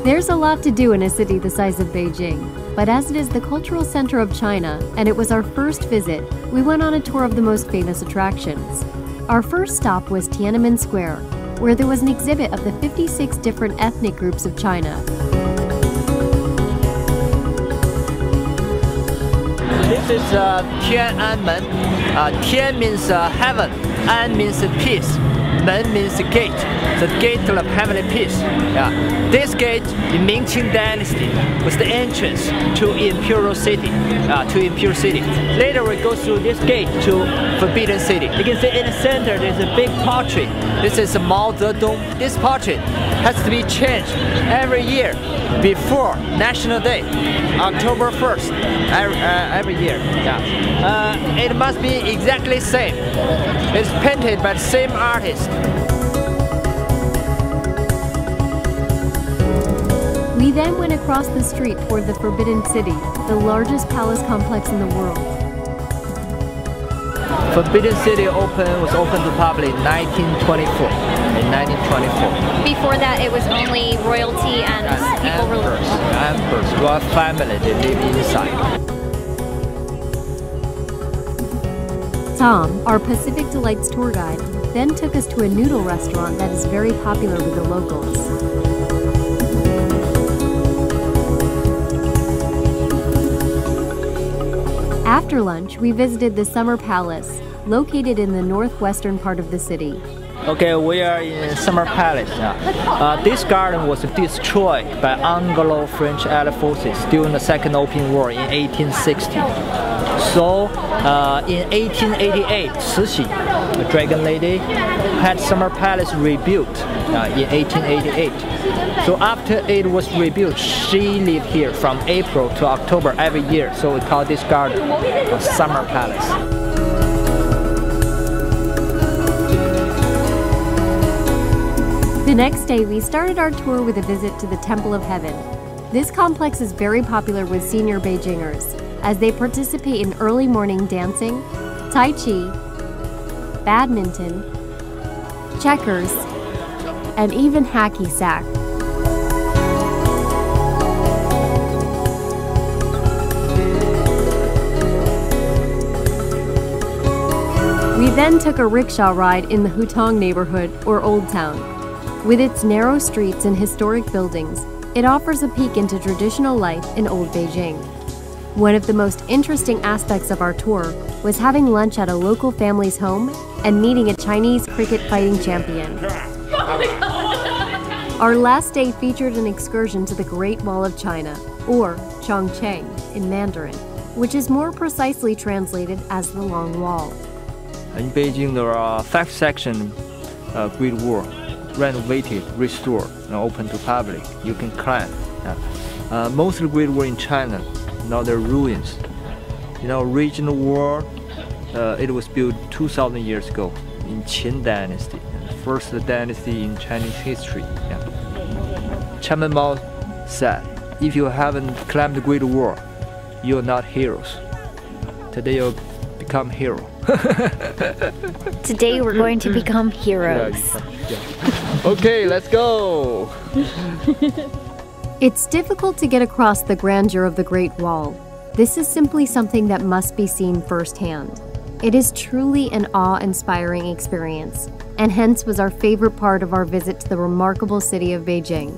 There's a lot to do in a city the size of Beijing, but as it is the cultural center of China and it was our first visit, we went on a tour of the most famous attractions. Our first stop was Tiananmen Square, where there was an exhibit of the 56 different ethnic groups of China. This is Tiananmen. Tian means heaven, An means peace. Men means gate, the gate of heavenly peace. Yeah. This gate in Mingqing Dynasty was the entrance to Imperial City. Later we go through this gate to Forbidden City. You can see in the center there's a big portrait. This is Mao Zedong. This portrait has to be changed every year before National Day, October 1st, every year. Yeah. It must be exactly same. It's painted by the same artist. We then went across the street toward the Forbidden City, the largest palace complex in the world. Forbidden City was opened to public in 1924. Before that, it was only royalty and people rulers. Emperors, royal family, they live inside. Tom, our Pacific Delights tour guide, then took us to a noodle restaurant that is very popular with the locals. After lunch, we visited the Summer Palace, located in the northwestern part of the city. Okay, we are in Summer Palace now. This garden was destroyed by Anglo-French Allied forces during the Second Opium War in 1860. So, in 1888, Cixi, the dragon lady, had Summer Palace rebuilt in 1888. So after it was rebuilt, she lived here from April to October every year. So we call this garden the Summer Palace. The next day, we started our tour with a visit to the Temple of Heaven. This complex is very popular with senior Beijingers, as they participate in early morning dancing, Tai Chi, badminton, checkers, and even hacky sack. We then took a rickshaw ride in the Hutong neighborhood, or Old Town. With its narrow streets and historic buildings, it offers a peek into traditional life in Old Beijing. One of the most interesting aspects of our tour was having lunch at a local family's home and meeting a Chinese cricket fighting champion. Our last day featured an excursion to the Great Wall of China, or Chongqing in Mandarin, which is more precisely translated as the Long Wall. In Beijing, there are 5 sections of Great Wall, renovated, restored, and open to public. You can climb. Most of the Great Wall in China, now they're ruins. Original wall, it was built 2,000 years ago in Qin Dynasty, the first dynasty in Chinese history. Chairman Mao said, if you haven't climbed the Great Wall, you're not heroes. Today you'll become hero. Today we're going to become heroes. Okay, let's go! It's difficult to get across the grandeur of the Great Wall. This is simply something that must be seen firsthand. It is truly an awe-inspiring experience, and hence was our favorite part of our visit to the remarkable city of Beijing.